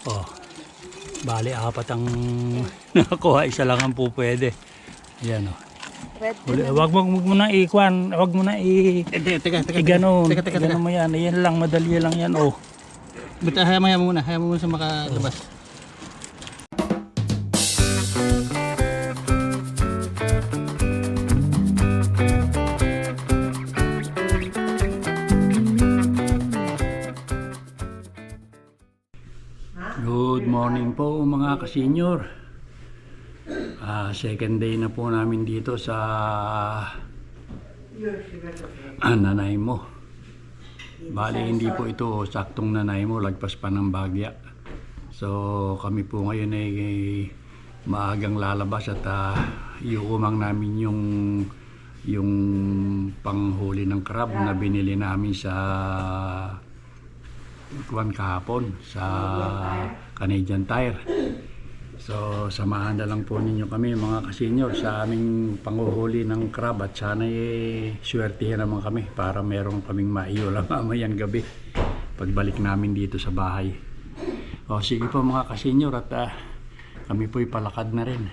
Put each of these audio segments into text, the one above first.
Oh, bali apat ang nakakuha, isa lang ang po pwede. Yan oh. Wag mo na ikuan, wag mo na Teka. iganon. Iganon mo yan. Yan lang, madali lang yan oh. Buta, hayaan mo muna sa makalabas. Good morning po mga ka-senior. Second day na po namin dito sa Nanaimo. Bali hindi po ito saktong Nanaimo, lagpas pa ng Bagya. So kami po ngayon ay maagang lalabas at iuumang namin yung panghuli ng crab na binili namin sa kahapon sa Canadian Tire. So samahan na lang po ninyo kami mga ka-senior sa aming panghuhuli ng crab at sana swertihin naman kami para meron kaming maiulam mamayang gabi pagbalik namin dito sa bahay. O sige po mga ka-senior at kami po'y palakad na rin.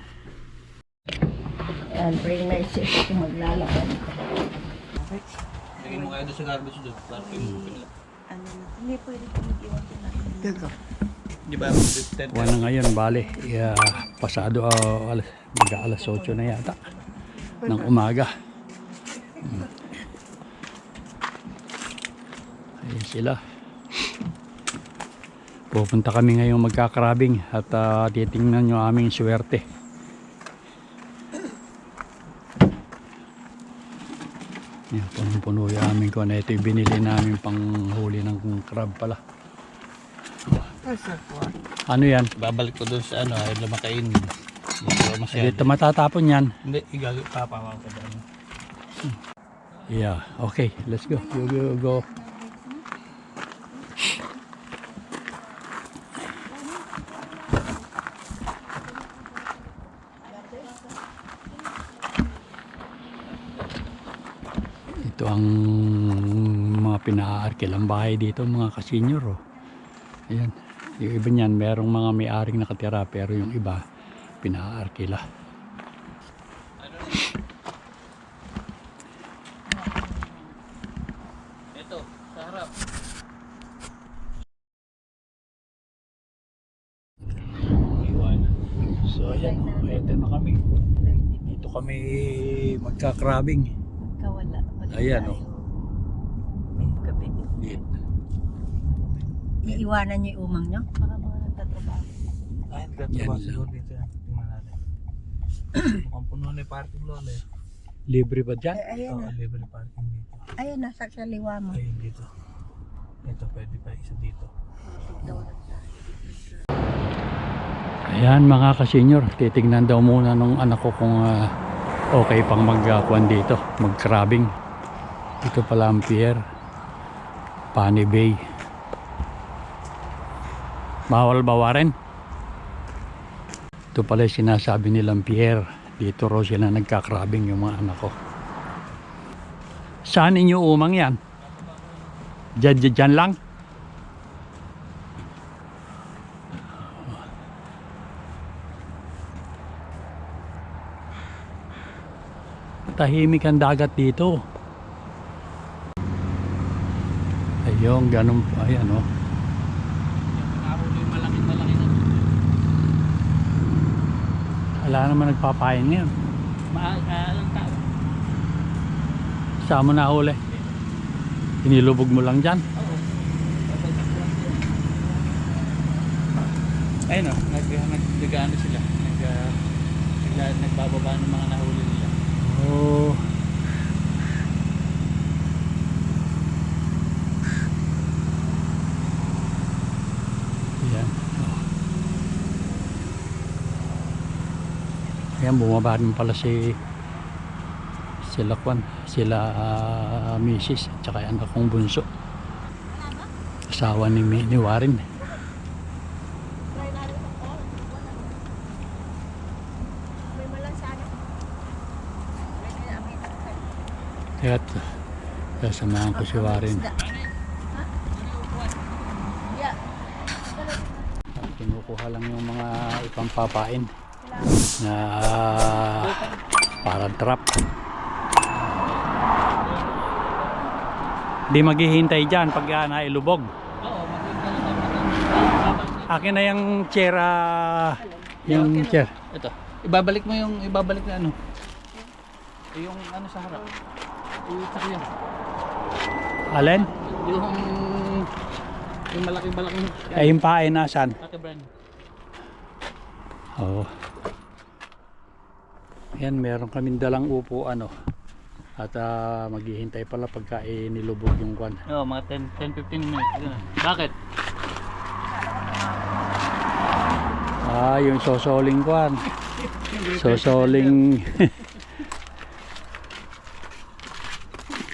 And bring my sis kung maglalakad. Lagyan mo kayo doon sa garbage doon para Hindi pwede pinigiwan ko na. di ba? Wala ngayon bale pasado mag-alas 8 na yata ng umaga. Ayan sila. Pupunta kami ngayong magkakrabing at titingnan nyo aming swerte. Yan, punong-puno yung aming ko na ito yung binili namin pang huli ng crab pala. Ano yan? Babalik ko doon sa ay lumakain. Dito matatapon yan. Hindi, papawa ko doon. Yeah, okay, let's go. Go. Ito ang mga pina-arkilang bahay dito mga ka-senior oh. Ayan, yung iba niyan merong mga may-aring nakatira pero yung iba pina-arkila. Ito, sa harap. So ayan, ito na kami. Dito kami magkakrabing. Kawala. Ayan oh. Gabi. Dito. Iiwanan niyo yung umang niyo? Baka mga nagtatrabaho. Ay, Yan nagtatrabaho lang. siguro dito yan. Tingnan natin. Mukhang puno na yung parking lot eh. Libre ba dyan? Ayan Oo, na. libre parking dito. Ayun, nasa kaliwa mo. Ayun dito. Ito, pwede pa isa dito. Ayan mga ka-senior, titignan daw muna nung anak ko kung okay pang magkuhan dito, mag-crabbing. Ito pala ang pier, Pani Bay. Bawal bawarin. Ito pala yung sinasabi nilang pier. Dito raw sila nagka-crabbing yung mga anak ko. Saan inyo umang yan? Diyan lang? Tahimik ang dagat dito. Ayun, ganun po. Ayan o. Nakahuli yung malaki na. Wala naman nagpapain ngayon. Maalang tao. Saan mo nahuli? Inilubog mo lang dyan. Oo. Ayun o, nagdagaano sila. Nagbababa ng mga nahuli nila. Oh. Ayan. Oh. Ayan, bumaba rin pala sila Kwan, sila Mrs. at saka anak kong bunso. Asawa ni Warren. Kaya samahan ko si Warren. kinukuha lang yung mga ipampapain na parang trap. Di maghihintay dyan pag nailubog. Oo, maganda. Akin na yung chair, yung chair. Ito. Ibabalik na ano. Yung ano sa harap. Yung sakyan. Alin? Yung malaki-malaking Ay, yung pain nasan? brand. Oo. Yan, meron kaming dalang upuan, at maghihintay pala pagka nilubog yung kwan. Oo, mga 10-15 minutes. Ganun. Bakit? Yung sosoling kwan. Sosoling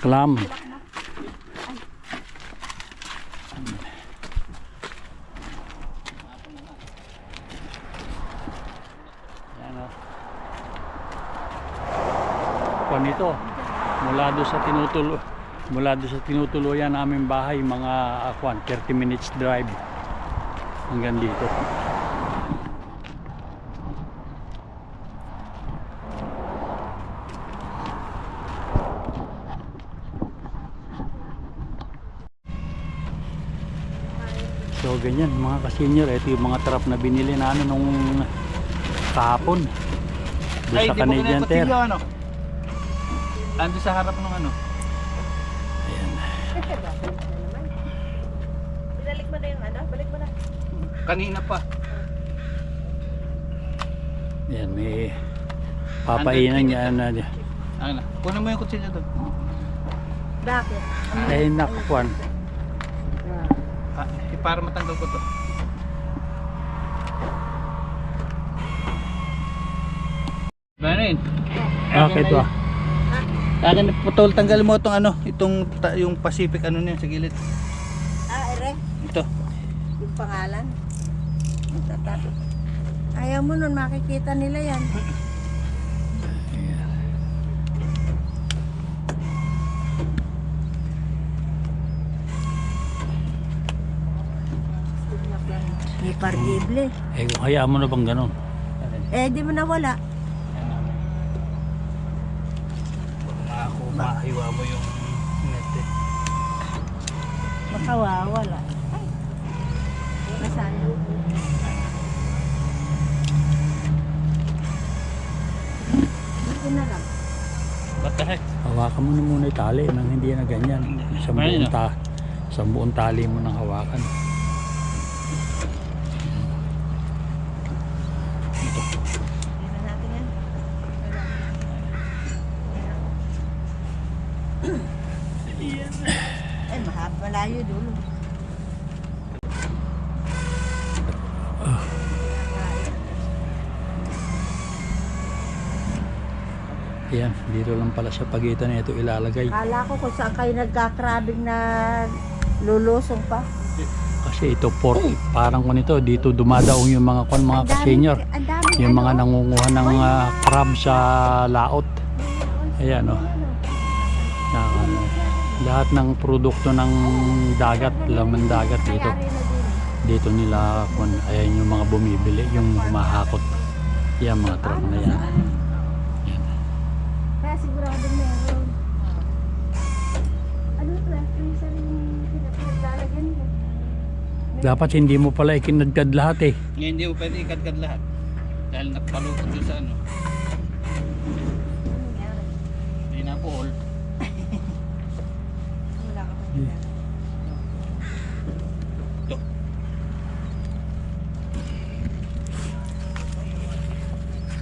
clam. Yan, kwan ito. Mula doon sa tinutuluyan naming bahay, mga 30 minutes drive hanggang dito. So ganyan mga ka-senior, ito yung mga trap na binili namin nung kahapon doon sa Canadian Tire. Ano? Ando sa harap ng ano. Ayan. Binalik mo na yung ano? Balik mo na. Kanina pa. Ayan, may papainan niya na. Ano? Kunin mo yung kutsilyo doon. Bakit? Ay nakakwan. Para matanggal ko to. Banin. Bakit ba? Akin putol, tanggal mo itong ano, yung Pacific ano niya sa gilid. Ere. Ito. Yung pangalan. Magtatato. Ayaw mo nun, makikita nila yan. May partible. Kung hayaan mo na bang ganun? Di mo nawala. Mahiwa mo yung net eh. Makawawala. Ay. Nasaan? Dito na lang. What the heck? Hawakan mo na muna yung tali nang hindi na ganyan. Sa buong tali mo nang hawakan. Dito natin yan. Ay, malayo dulo. Ayan, dito lang pala sa pagitan na ito ilalagay. Kala ko kung saan kayo nagkakrabing na lulusong pa. Kasi ito parang kung ito dito dumadaong yung mga mga ka-senior. Ang dami. Yung mga nangunguha ng crab sa laot. Ayan lahat ng produkto ng dagat, laman dagat dito. Dito nila ayan yung mga bumibili, yung humahakot. Yan mga truck na yan. Kaya sigurado meron. Ano ito? Freezer yung pinaglalagyan mo. Dapat hindi mo pala ikinadkad lahat eh. Ngayon hindi mo pwede ikadkad lahat. Dahil nakapalukot doon sa ano. Hindi na po all. Wala ka pa nila. Ito.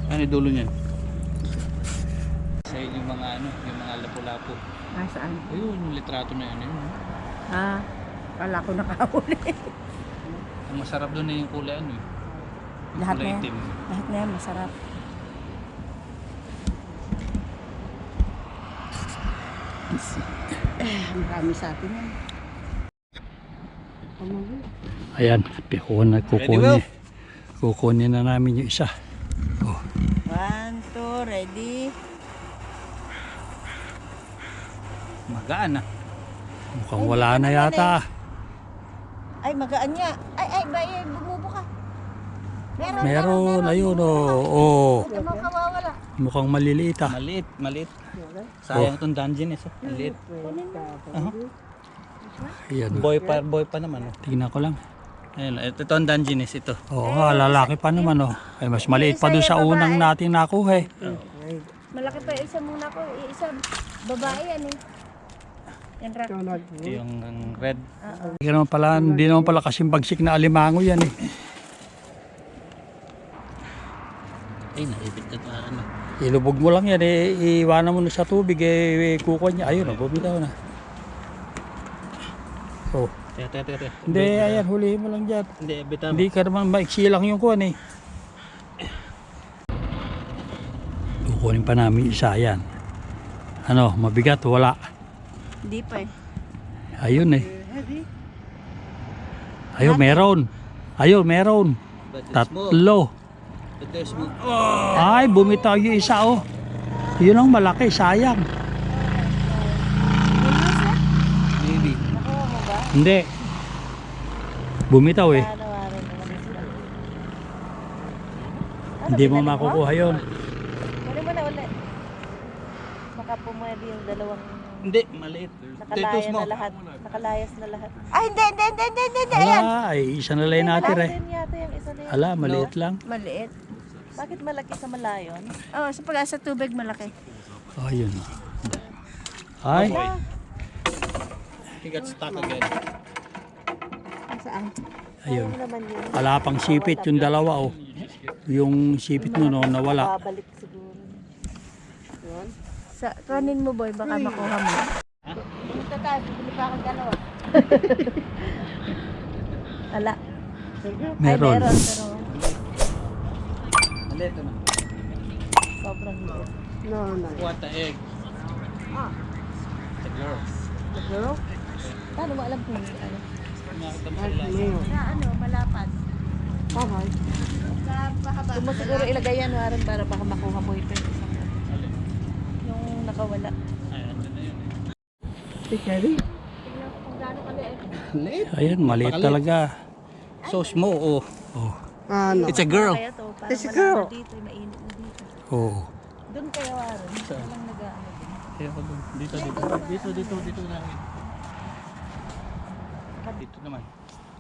Ano yung dulo niyan? Sa yung mga ano, yung mga lapu-lapu. Saan? Ayun, yung litrato na yun. Kala ko nakahuli. Ang masarap doon na yung kulay ano eh. Yung Lahat kulay na yan. itim. Lahat na yan, masarap. Marami sa atin yan. Ayan, kukunin na namin yung isa. 1, 2, ready. Magaan ah. Mukhang wala na yata. Ay, magaan niya. Ay, bumubo ka. Meron, ayun oh. Hindi mo kawawala. Mukhang maliliit ah. Maliit, maliit. Sayang itong dungeon eh. Maliit. Ayan. Boy pa naman. Oh. Tingnan ko lang. Ayun, ito ang dungeon ito. Oo nga, lalaki pa naman oh. Ay, mas maliit pa doon sa unang nating nakuha eh. Malaki pa yung isa muna ko. Isa babae yan eh. Yan rat. Ito yung red. Hindi naman pala kasing bagsik na alimango yan eh. Ay, naibit na ito. Ano. Ilubog mo lang yan eh. Iwanan mo na sa tubig eh. Kukuha niya. Ayun, bumitaw na. Oh. Teka. Hindi, ayan, hulihin mo lang dyan. Hindi, bitaw. Hindi ka naman maiksi lang yung kuhan eh. Kukunin pa namin isa yan. Ano, mabigat, wala. Hindi pa eh. Ayun eh. Ayun, meron. Ayun, meron. Tatlo. But there's more. Ay, bumitaw yung isa oh. Yun ang malaki, sayang. Maybe. Nakuha mo ba? Hindi. Bumitaw eh. Nawarin mo na sila. Hindi mo makukuha yun. Uli mo na uli. Baka pumwede yung dalawang Hindi, maliit. nakalaya na lahat. Nakalayas na lahat. Ay, hindi. Ayan. Ala, ay isa na lang natin eh. Din yata yung isa na yun. Ala, maliit lang. Maliit. Bakit malaki sa malayon? Oo, sa pag sa tubig malaki. Ayun. Ay, He got stuck again. Saan? ayun. Ano naman yun? Wala pang sipit yung dalawa oh. Yung sipit mo no, nawala. Babalik siguro. Yun. Sa kanin mo boy, baka makuha mo. Punta tayo, bibili pa akong dalawa. Ala. Meron. Ay, meron, pero Maliit na. sobrang liit. What the egg? The girl. The girl? Paano mo alam kung ano? Nakita mo sila. Na ano, malapad. Okay. Sa pahaba. Kung mo siguro ilagay yan, Warren, para baka makuha mo ito yung isang yung nakawala. Ay, andun na yun. Tingnan ko kung gaano kaliit. Maliit. Ayun, maliit talaga. So small. Oh. Oh. Ano? It's a girl. Kaya to, para It's a malaman girl. dito, mainit na dito. Oh. Doon kaya Warren, walang nag-ano. Kaya ko dun. Dito na. Dito naman.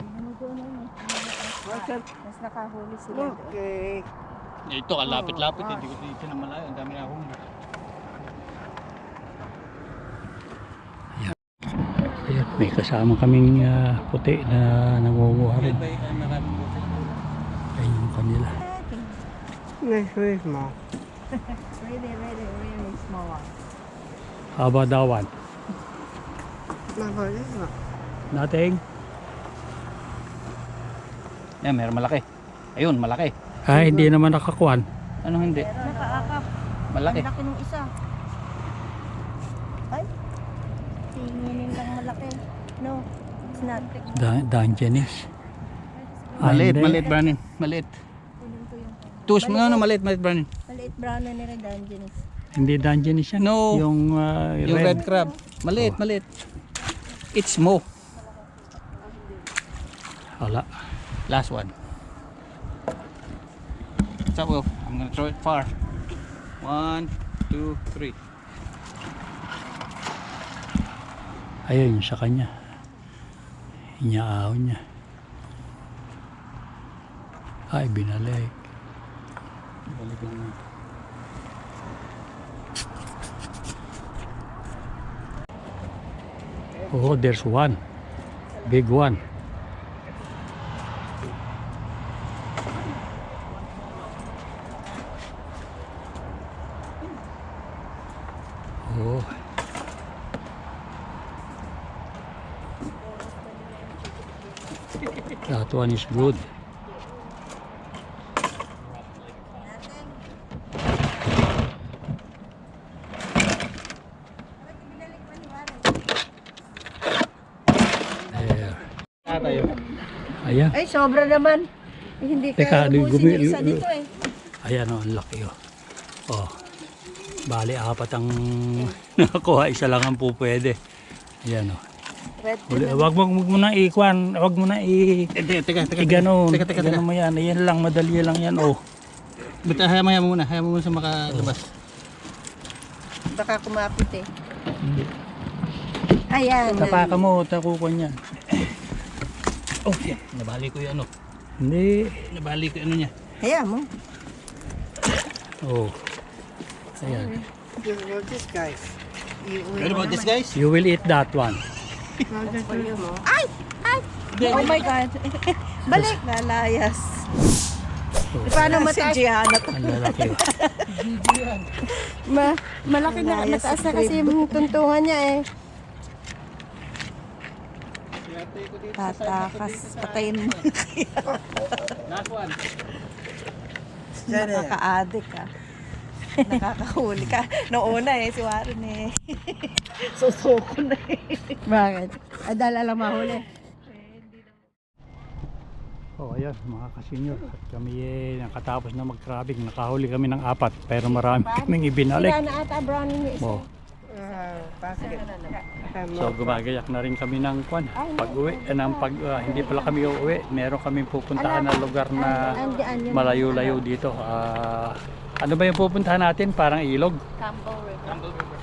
Ano doon ano? Mas nakahuli sila doon. Okay. Ito, kalapit-lapit. Hindi ko dito na malayo. Ang dami na akong. Ayun, may kasama kaming puti na nangunguha rin. Ayun yung kanila. Next week mo. Really small one. How about that one? Nakulit mo. Nothing? Yan, meron malaki. Ayun, malaki. Ah, hindi naman nakakuan. Ano hindi? Nakaakap. Malaki. Ang laki ng isa. Ay. Tinginin lang malaki. No, it's not. Dungeness. Maliit, hindi. maliit, Brandon. Maliit. Kunin ko yung Tus mo na, maliit, Brandon. maliit brown na nila Dungeness. Hindi Dungeness yan. No. Yung, Yung red crab. Maliit, maliit. It's mo. Wala. Last one. So, well, I'm gonna throw it far. 1, 2, 3. Ayun, yung sa kanya. Inyaahon niya. Ay, binalik. Balik lang na. Oh, there's one. Big one. Oh. That one is good. There. Tayo. Ayan. Ay, sobra naman. Eh, hindi Teka, ka ubusin yung isa dito eh. Ayan o, ang laki o. Oh. Bali, apat ang nakakuha. Isa lang ang pupwede. Ayan o. Wag mo na ikuan, wag mo na Teka. iganon. Iganon mo yan. Ayan lang, madali lang yan, oh. But hayaan mo muna sa makalabas. Baka kumapit eh. Ayan. Tapaka mo, takukuan yan. Oh, yeah. Nabali ko yung ano. Hindi. Nabali ko yung ano niya. Hayaan mo. Oh. Ayan. Well, this guys. What about this, guys? You will eat that one. Ay! Ay! Oh my God. Balik. Lalayas. Paano mataas? Ang lalaki. Malaki na. Mataas na kasi yung tuntungan niya eh. Tatakas. Patayin mo. Last one. Nakaka-addict ka. Nakakahuli ka. Noong una eh, si Warren eh. Susuko na eh. Bakit? Adala lang mahuli. Oh, ayan mga kasenyor. At kami nakatapos na mag-crabbing. Nakahuli kami ng 4 pero marami kaming ibinalik. Sila na ata brownie mo isa. Oh. Basket. So gumagayak na rin kami ng pag-uwi. Hindi pala kami uuwi. Meron kaming pupuntahan na lugar na malayo-layo dito. Ano ba yung pupuntahan natin? Parang ilog? Campbell River.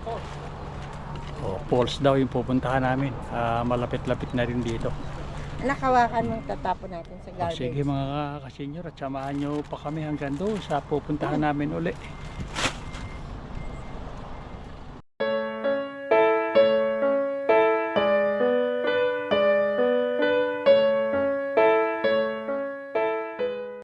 Falls. Oh, falls daw yung pupuntahan namin. Malapit-lapit na rin dito. Nakawakan ng tatapon natin sa Oh, garbage. sige mga kasenyor at samahan nyo pa kami hanggang doon sa pupuntahan namin uli.